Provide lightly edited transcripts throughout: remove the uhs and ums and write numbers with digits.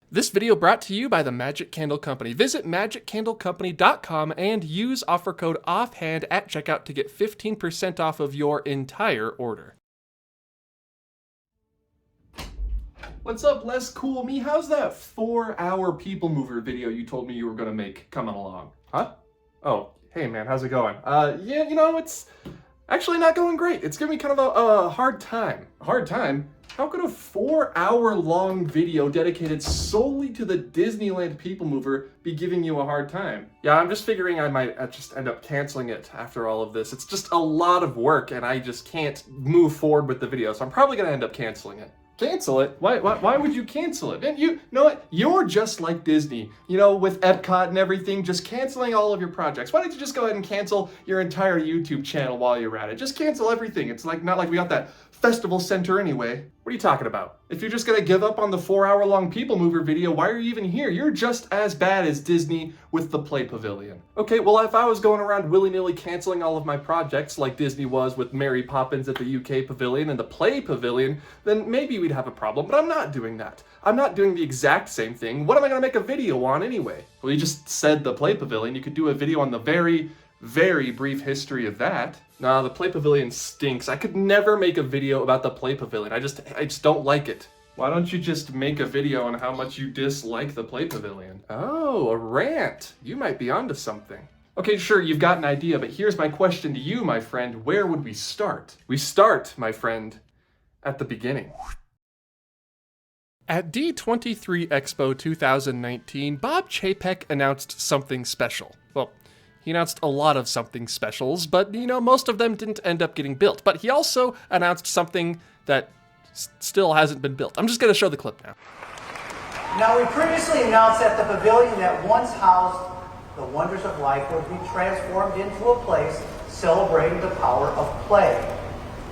This video brought to you by the Magic Candle Company. Visit magiccandlecompany.com and use offer code OFFHAND at checkout to get 15% off of your entire order. What's up, less cool me? How's that 4-hour people mover video you told me you were gonna make coming along? Huh? Oh, hey man, how's it going? Yeah, it's actually not going great. It's giving me kind of a hard time. A hard time? How could a 4-hour long video dedicated solely to the Disneyland People Mover be giving you a hard time? Yeah, I'm just figuring I might just end up canceling it after all of this. It's just a lot of work and I just can't move forward with the video, so I'm probably gonna end up canceling it. Cancel it? Why would you cancel it? And you know what? You're just like Disney. With Epcot and everything, just canceling all of your projects. Why don't you just go ahead and cancel your entire YouTube channel while you're at it? Just cancel everything. It's not like we got that festival center anyway. What are you talking about? If you're just gonna give up on the 4-hour long People Mover video, why are you even here? You're just as bad as Disney with the Play Pavilion. Okay, well, if I was going around willy-nilly canceling all of my projects like Disney was with Mary Poppins at the UK Pavilion and the Play Pavilion, then maybe we'd have a problem, but I'm not doing that. I'm not doing the exact same thing. What am I gonna make a video on anyway? Well, you just said the Play Pavilion. You could do a video on the very, very brief history of that. Nah, the Play Pavilion stinks. I could never make a video about the Play Pavilion. I just don't like it. Why don't you just make a video on how much you dislike the Play Pavilion? Oh, a rant. You might be onto something. Okay, sure, you've got an idea, but here's my question to you, my friend. Where would we start? We start, my friend, at the beginning. At D23 Expo 2019, Bob Chapek announced something special. Well, he announced a lot of something specials, but most of them didn't end up getting built. But he also announced something that still hasn't been built. I'm just going to show the clip now. Now, we previously announced that the pavilion that once housed the wonders of life would be transformed into a place celebrating the power of play.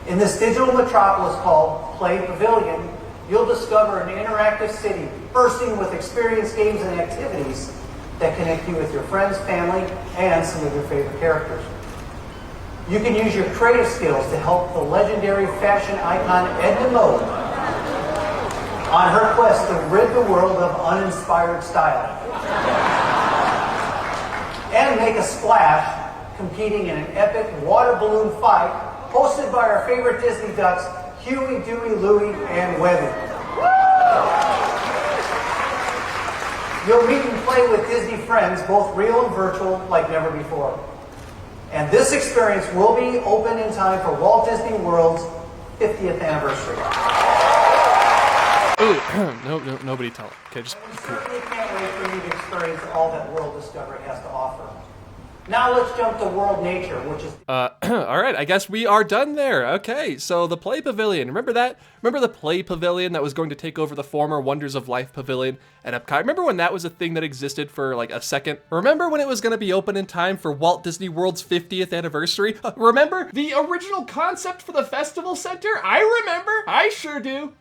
In this digital metropolis called Play Pavilion, you'll discover an interactive city bursting with experience, games, and activities that connect you with your friends, family, and some of your favorite characters. You can use your creative skills to help the legendary fashion icon Edna Mode on her quest to rid the world of uninspired style. And make a splash competing in an epic water balloon fight hosted by our favorite Disney ducks, Huey, Dewey, Louie, and Webby. You'll meet and play with Disney friends, both real and virtual, like never before. And this experience will be open in time for Walt Disney World's 50th anniversary. Ooh, no, nobody tell it. Okay, just We certainly can't wait for you to experience all that World Discovery has to offer. Now let's jump to World Nature, which is... all right, I guess we are done there. Okay, so the Play Pavilion. Remember that? Remember the Play Pavilion that was going to take over the former Wonders of Life Pavilion at Epcot? Remember when that was a thing that existed for like a second? Remember when it was going to be open in time for Walt Disney World's 50th anniversary? Remember the original concept for the festival center? I remember. I sure do.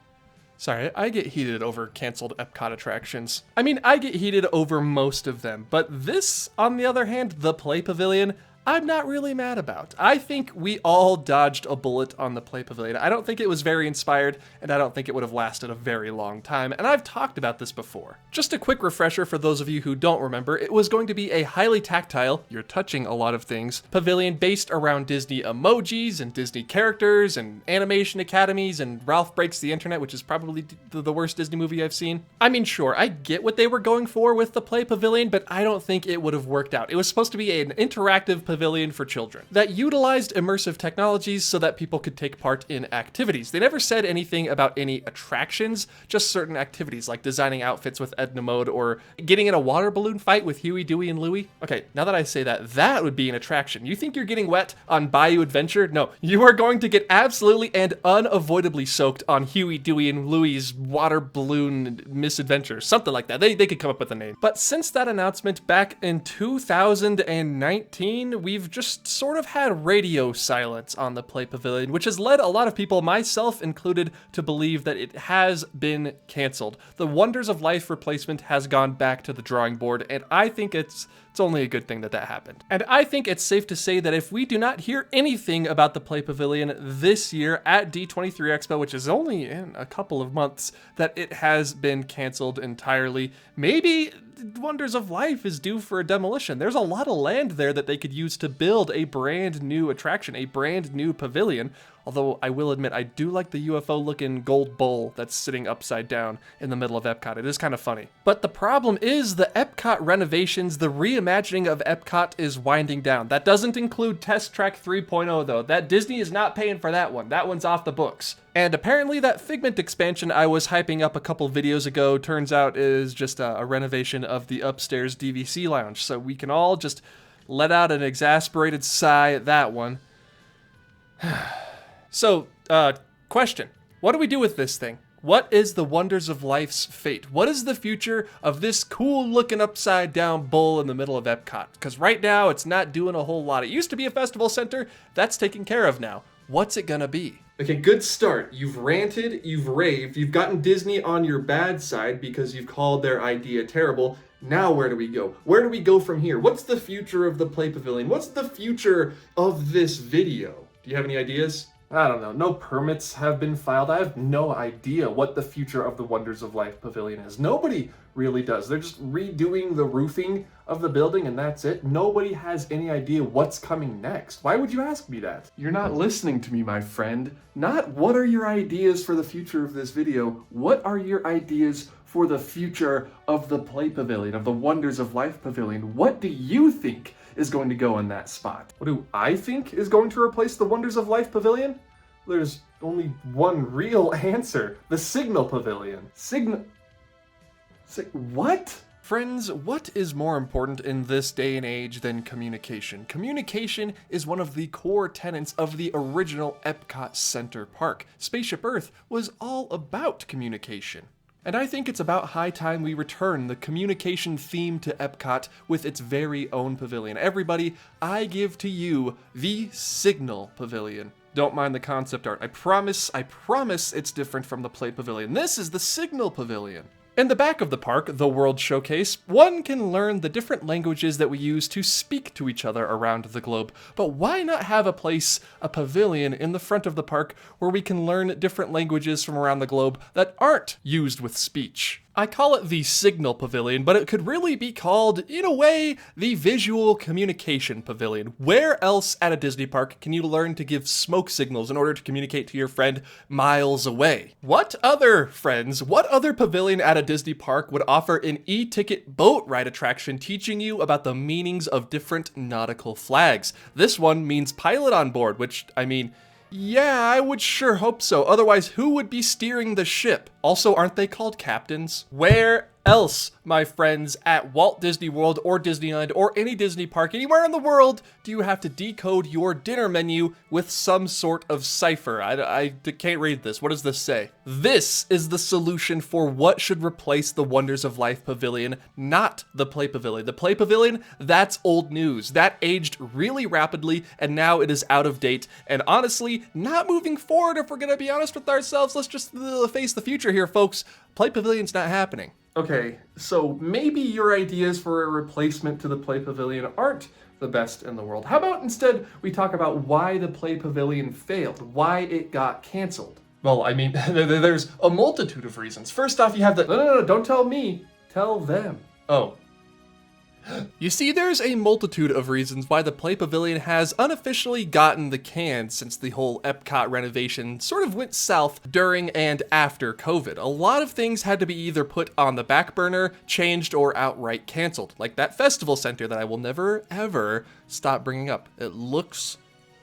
Sorry, I get heated over canceled Epcot attractions. I mean, I get heated over most of them, but this, on the other hand, the Play Pavilion, I'm not really mad about. I think we all dodged a bullet on the Play Pavilion. I don't think it was very inspired, and I don't think it would have lasted a very long time, and I've talked about this before. Just a quick refresher for those of you who don't remember, it was going to be a highly tactile, you're touching a lot of things, pavilion based around Disney emojis and Disney characters and animation academies and Ralph Breaks the Internet, which is probably the worst Disney movie I've seen. I mean, sure, I get what they were going for with the Play Pavilion, but I don't think it would have worked out. It was supposed to be an interactive pavilion for children that utilized immersive technologies so that people could take part in activities. They never said anything about any attractions, just certain activities like designing outfits with Edna Mode or getting in a water balloon fight with Huey, Dewey, and Louie. Okay, now that I say that, that would be an attraction. You think you're getting wet on Bayou Adventure? No, you are going to get absolutely and unavoidably soaked on Huey, Dewey, and Louie's water balloon misadventure. Something like that. They could come up with a name. But since that announcement back in 2019, we've just sort of had radio silence on the Play Pavilion, which has led a lot of people, myself included, to believe that it has been canceled. The Wonders of Life replacement has gone back to the drawing board, and I think it's only a good thing that that happened. And I think it's safe to say that if we do not hear anything about the Play Pavilion this year at D23 Expo, which is only in a couple of months, that it has been canceled entirely. Maybe Wonders of Life is due for a demolition. There's a lot of land there that they could use to build a brand new attraction, a brand new pavilion. Although I will admit, I do like the UFO-looking gold bowl that's sitting upside down in the middle of Epcot. It is kind of funny. But the problem is the Epcot renovations, the reimagining of Epcot is winding down. That doesn't include Test Track 3.0 though. That Disney is not paying for that one. That one's off the books. And apparently that Figment expansion I was hyping up a couple videos ago turns out is just a renovation of the upstairs DVC lounge. So we can all just let out an exasperated sigh at that one. So, question. What do we do with this thing? What is the Wonders of Life's fate? What is the future of this cool-looking upside-down bowl in the middle of Epcot? Because right now, it's not doing a whole lot. It used to be a festival center. That's taken care of now. What's it gonna be? Okay, good start. You've ranted, you've raved, you've gotten Disney on your bad side because you've called their idea terrible. Now where do we go? Where do we go from here? What's the future of the Play Pavilion? What's the future of this video? Do you have any ideas? I don't know. No permits have been filed. I have no idea what the future of the Wonders of Life Pavilion is. Nobody really does. They're just redoing the roofing of the building and that's it. Nobody has any idea what's coming next. Why would you ask me that? You're not listening to me, my friend. Not what are your ideas for the future of this video. What are your ideas for the future of the Play Pavilion, of the Wonders of Life Pavilion? What do you think is going to go in that spot? What do I think is going to replace the Wonders of Life Pavilion? There's only one real answer. The Signal Pavilion. What? Friends, what is more important in this day and age than communication? Communication is one of the core tenets of the original Epcot Center Park. Spaceship Earth was all about communication. And I think it's about high time we return the communication theme to Epcot with its very own pavilion. Everybody, I give to you the Signal Pavilion. Don't mind the concept art. I promise it's different from the Play Pavilion. This is the Signal Pavilion. In the back of the park, the World Showcase, one can learn the different languages that we use to speak to each other around the globe. But why not have a pavilion in the front of the park where we can learn different languages from around the globe that aren't used with speech? I call it the Signal Pavilion, but it could really be called, in a way, the Visual Communication Pavilion. Where else at a Disney park can you learn to give smoke signals in order to communicate to your friend miles away? What other pavilion at a Disney park would offer an e-ticket boat ride attraction teaching you about the meanings of different nautical flags? This one means pilot on board, which, I mean, yeah, I would sure hope so. Otherwise, who would be steering the ship? Also, aren't they called captains? Where else, my friends, at Walt Disney World or Disneyland or any Disney park anywhere in the world do you have to decode your dinner menu with some sort of cipher? I can't read this. What does this say? This is the solution for what should replace the Wonders of Life Pavilion, not the Play Pavilion. The Play Pavilion, that's old news. That aged really rapidly, and now it is out of date. And honestly, not moving forward, if we're gonna be honest with ourselves. Let's just face the future here, folks. Play Pavilion's not happening. Okay, so maybe your ideas for a replacement to the Play Pavilion aren't the best in the world. How about instead we talk about why the Play Pavilion failed, why it got canceled? Well, I mean, there's a multitude of reasons. First off, you have the, no, don't tell me, tell them. Oh. You see, there's a multitude of reasons why the Play Pavilion has unofficially gotten the can since the whole Epcot renovation sort of went south during and after COVID. A lot of things had to be either put on the back burner, changed, or outright canceled. Like that festival center that I will never, ever stop bringing up. It looks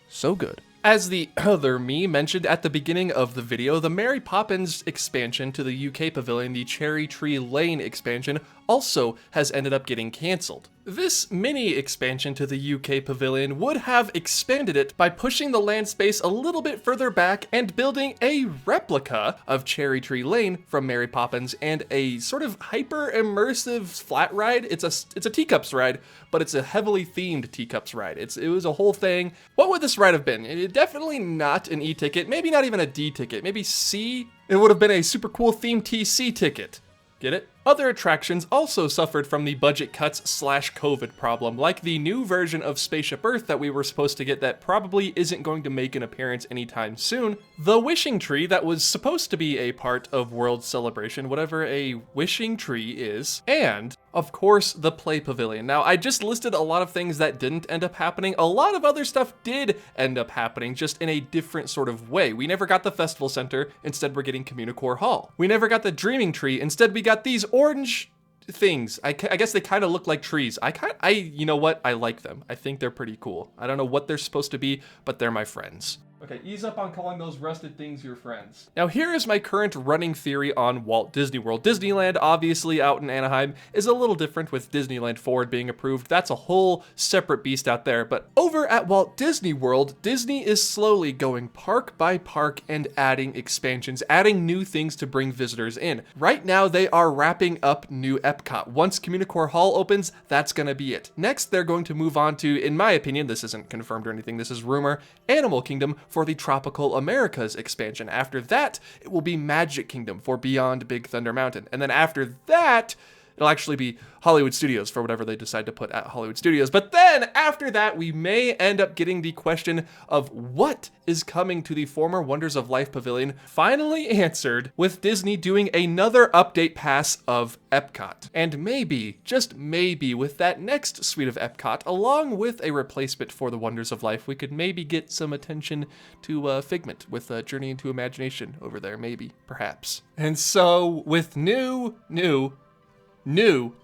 so good. As the other me mentioned at the beginning of the video, the Mary Poppins expansion to the UK Pavilion, the Cherry Tree Lane expansion, also has ended up getting cancelled. This mini expansion to the UK Pavilion would have expanded it by pushing the land space a little bit further back and building a replica of Cherry Tree Lane from Mary Poppins and a sort of hyper-immersive flat ride. It's a teacups ride, but it's a heavily themed teacups ride. It was a whole thing. What would this ride have been? Definitely not an E-ticket, maybe not even a D ticket, maybe C? It would have been a super cool themed TC ticket. Get it? Other attractions also suffered from the budget cuts / COVID problem, like the new version of Spaceship Earth that we were supposed to get that probably isn't going to make an appearance anytime soon, the wishing tree that was supposed to be a part of World Celebration, whatever a wishing tree is, and, of course, the Play Pavilion. Now, I just listed a lot of things that didn't end up happening. A lot of other stuff did end up happening, just in a different sort of way. We never got the Festival Center, instead we're getting Communicore Hall. We never got the Dreaming Tree, instead we got these orange things. I guess they kind of look like trees. You know what? I like them. I think they're pretty cool. I don't know what they're supposed to be, but they're my friends. Okay, ease up on calling those rusted things your friends. Now here is my current running theory on Walt Disney World. Disneyland, obviously out in Anaheim, is a little different with Disneyland Forward being approved. That's a whole separate beast out there. But over at Walt Disney World, Disney is slowly going park by park and adding expansions, adding new things to bring visitors in. Right now, they are wrapping up new Epcot. Once Communicore Hall opens, that's gonna be it. Next, they're going to move on to, in my opinion, this isn't confirmed or anything, this is rumor, Animal Kingdom for the Tropical Americas expansion. After that, it will be Magic Kingdom for Beyond Big Thunder Mountain. And then after that, it'll actually be Hollywood Studios for whatever they decide to put at Hollywood Studios. But then after that, we may end up getting the question of what is coming to the former Wonders of Life Pavilion finally answered with Disney doing another update pass of Epcot. And maybe, just maybe, with that next suite of Epcot, along with a replacement for the Wonders of Life, we could maybe get some attention to Figment with Journey into Imagination over there, maybe, perhaps. And so with new,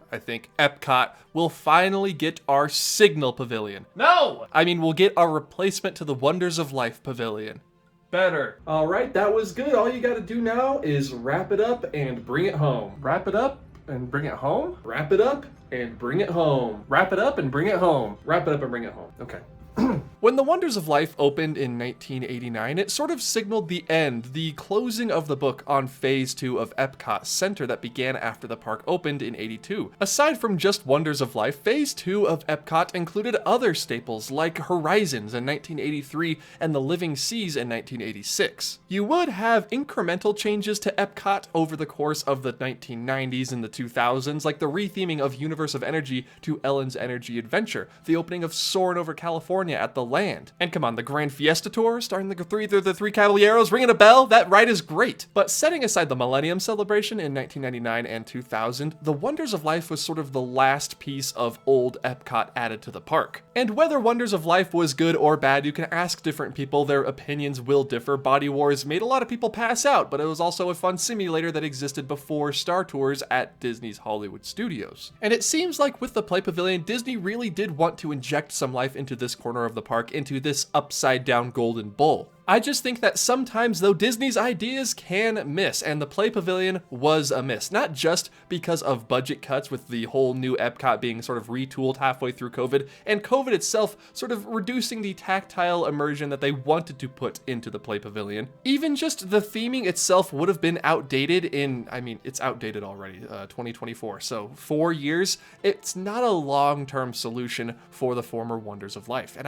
I think, Epcot, we'll finally get our Signal Pavilion. No! I mean, we'll get our replacement to the Wonders of Life Pavilion. Better. All right, that was good. All you gotta do now is wrap it up and bring it home. Wrap it up and bring it home? Wrap it up and bring it home. Wrap it up and bring it home. Wrap it up and bring it home. Okay. When the Wonders of Life opened in 1989, it sort of signaled the end, the closing of the book on Phase 2 of Epcot Center that began after the park opened in 82. Aside from just Wonders of Life, Phase 2 of Epcot included other staples like Horizons in 1983 and the Living Seas in 1986. You would have incremental changes to Epcot over the course of the 1990s and the 2000s, like the retheming of Universe of Energy to Ellen's Energy Adventure, the opening of Soarin' over California at the Land. And come on, the Grand Fiesta Tour starring the three Caballeros, ringing a bell? That ride is great. But setting aside the Millennium Celebration in 1999 and 2000, the Wonders of Life was sort of the last piece of old Epcot added to the park. And whether Wonders of Life was good or bad, you can ask different people, their opinions will differ. Body Wars made a lot of people pass out, but it was also a fun simulator that existed before Star Tours at Disney's Hollywood Studios. And it seems like with the Play Pavilion, Disney really did want to inject some life into this corner of the park, into this upside down golden bowl. I just think that sometimes, though, Disney's ideas can miss, and the Play Pavilion was a miss. Not just because of budget cuts with the whole new Epcot being sort of retooled halfway through COVID, and COVID itself sort of reducing the tactile immersion that they wanted to put into the Play Pavilion. Even just the theming itself would have been outdated it's outdated already, 2024, so 4 years. It's not a long-term solution for the former Wonders of Life, and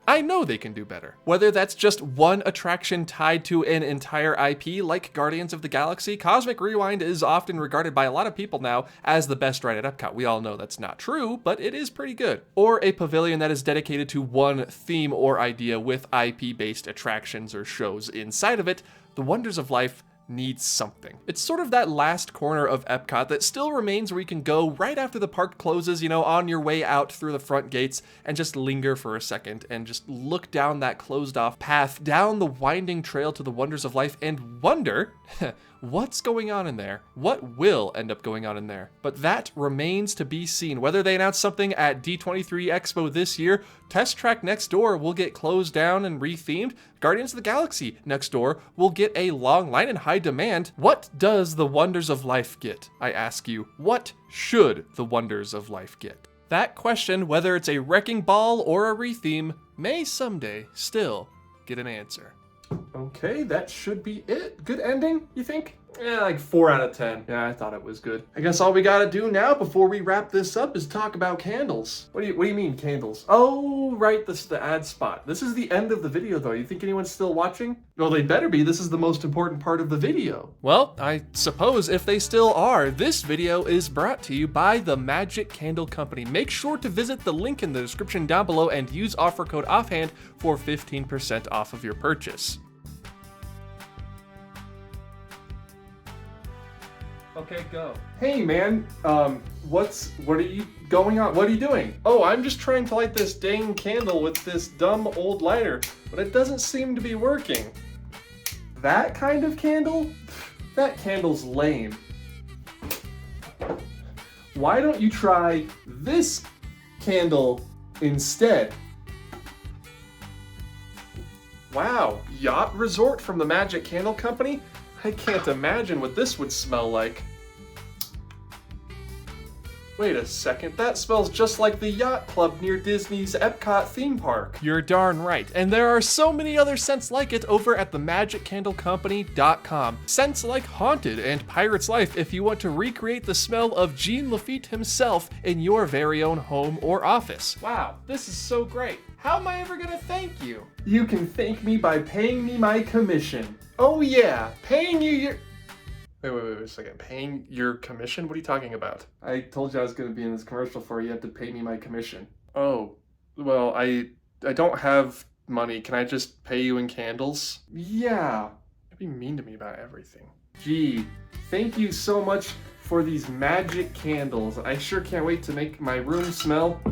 I know they can do better. Whether that's just one attraction tied to an entire IP like Guardians of the Galaxy, Cosmic Rewind is often regarded by a lot of people now as the best ride at Epcot. We all know that's not true, but it is pretty good. Or a pavilion that is dedicated to one theme or idea with IP-based attractions or shows inside of it. The Wonders of Life needs something. It's sort of that last corner of Epcot that still remains where you can go right after the park closes, on your way out through the front gates and just linger for a second and just look down that closed off path, down the winding trail to the Wonders of Life and wonder what's going on in there? What will end up going on in there? But that remains to be seen. Whether they announce something at D23 Expo this year, Test Track next door will get closed down and rethemed, Guardians of the Galaxy next door will get a long line, and High demand, what does the Wonders of Life get? I ask you, what should the Wonders of Life get? That question, whether it's a wrecking ball or a retheme, may someday still get an answer. Okay, that should be it. Good ending, you think? Yeah, like 4 out of 10. Yeah, I thought it was good. I guess all we gotta do now before we wrap this up is talk about candles. What do you mean candles? Oh, right, this is the ad spot. This is the end of the video though. You think anyone's still watching? Well, they better be. This is the most important part of the video. Well, I suppose if they still are, this video is brought to you by the Magic Candle Company. Make sure to visit the link in the description down below and use offer code OFFHAND for 15% off of your purchase. Okay, go. Hey man, what are you going on? What are you doing? Oh, I'm just trying to light this dang candle with this dumb old lighter, but it doesn't seem to be working. That kind of candle? That candle's lame. Why don't you try this candle instead? Wow, yacht resort from the Magic Candle Company? I can't imagine what this would smell like. Wait a second, that smells just like the yacht club near Disney's Epcot theme park. You're darn right, and there are so many other scents like it over at themagiccandlecompany.com. Scents like Haunted and Pirate's Life if you want to recreate the smell of Jean Lafitte himself in your very own home or office. Wow, this is so great. How am I ever gonna thank you? You can thank me by paying me my commission. Oh yeah, paying you your... Wait a second. Paying your commission? What are you talking about? I told you I was going to be in this commercial for you. You have to pay me my commission. Oh, well, I don't have money. Can I just pay you in candles? Yeah. You'd be mean to me about everything. Gee, thank you so much for these magic candles. I sure can't wait to make my room smell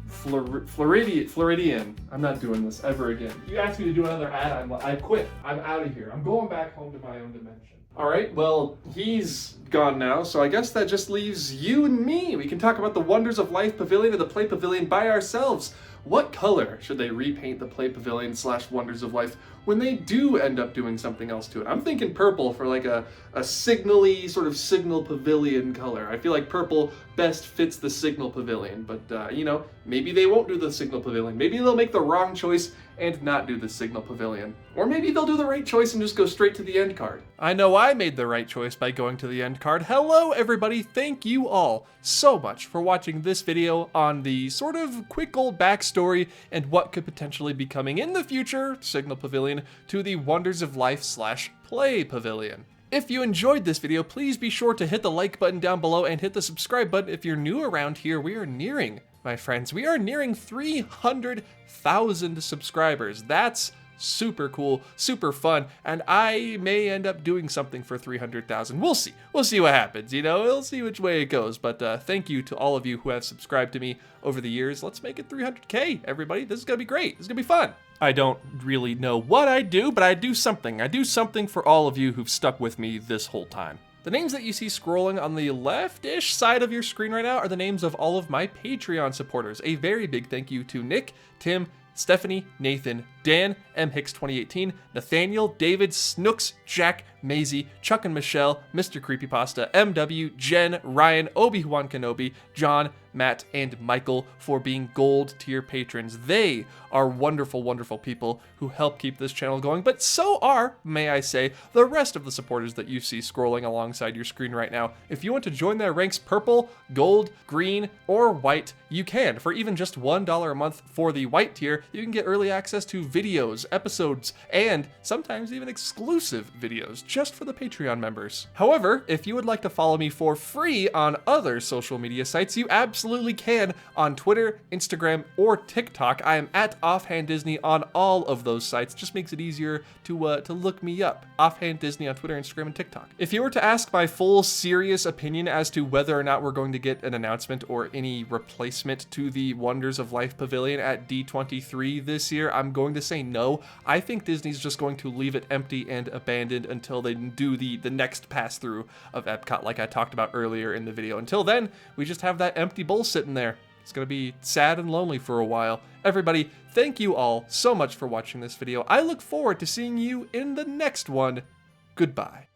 Floridian. I'm not doing this ever again. You asked me to do another ad, I quit. I'm out of here. I'm going back home to my own dimension. All right, well, he's gone now, so I guess that just leaves you and me. We can talk about the Wonders of Life Pavilion and the Play Pavilion by ourselves. What color should they repaint the Play Pavilion / Wonders of Life when they do end up doing something else to it? I'm thinking purple for like a signal-y, sort of signal pavilion color. I feel like purple best fits the signal pavilion, but you know, maybe they won't do the signal pavilion. Maybe they'll make the wrong choice and not do the signal pavilion. Or maybe they'll do the right choice and just go straight to the end card. I know I made the right choice by going to the end card. Hello everybody, thank you all so much for watching this video on the sort of quick old backstory and what could potentially be coming in the future, Signal Pavilion, to the Wonders of Life / Play Pavilion. If you enjoyed this video, please be sure to hit the like button down below and hit the subscribe button. If you're new around here, we are nearing, my friends, we are nearing 300,000 subscribers. That's super cool, super fun, and I may end up doing something for 300,000. We'll see. We'll see what happens, you know? We'll see which way it goes, but thank you to all of you who have subscribed to me over the years. Let's make it 300K, everybody. This is gonna be great. This is gonna be fun. I don't really know what I do, but I do something. I do something for all of you who've stuck with me this whole time. The names that you see scrolling on the left-ish side of your screen right now are the names of all of my Patreon supporters. A very big thank you to Nick, Tim, Stephanie, Nathan, Dan, M. Hicks 2018, Nathaniel, David, Snooks, Jack, Maisie, Chuck and Michelle, Mr. Creepypasta, MW, Jen, Ryan, Obi-Wan Kenobi, John, Matt, and Michael for being gold tier patrons. They are wonderful, wonderful people who help keep this channel going, but so are, may I say, the rest of the supporters that you see scrolling alongside your screen right now. If you want to join their ranks purple, gold, green, or white, you can. For even just $1 a month for the white tier, you can get early access to videos, episodes, and sometimes even exclusive videos just for the Patreon members. However, if you would like to follow me for free on other social media sites, you absolutely can on Twitter, Instagram, or TikTok. I am at Offhand Disney on all of those sites. Just makes it easier to look me up. Offhand Disney on Twitter, Instagram, and TikTok. If you were to ask my full serious opinion as to whether or not we're going to get an announcement or any replacement to the Wonders of Life Pavilion at D23 this year, I'm going to say no. I think Disney's just going to leave it empty and abandoned until they do the next pass through of Epcot like I talked about earlier in the video. Until then, we just have that empty bowl sitting there. It's gonna be sad and lonely for a while. Everybody, thank you all so much for watching this video. I look forward to seeing you in the next one. Goodbye.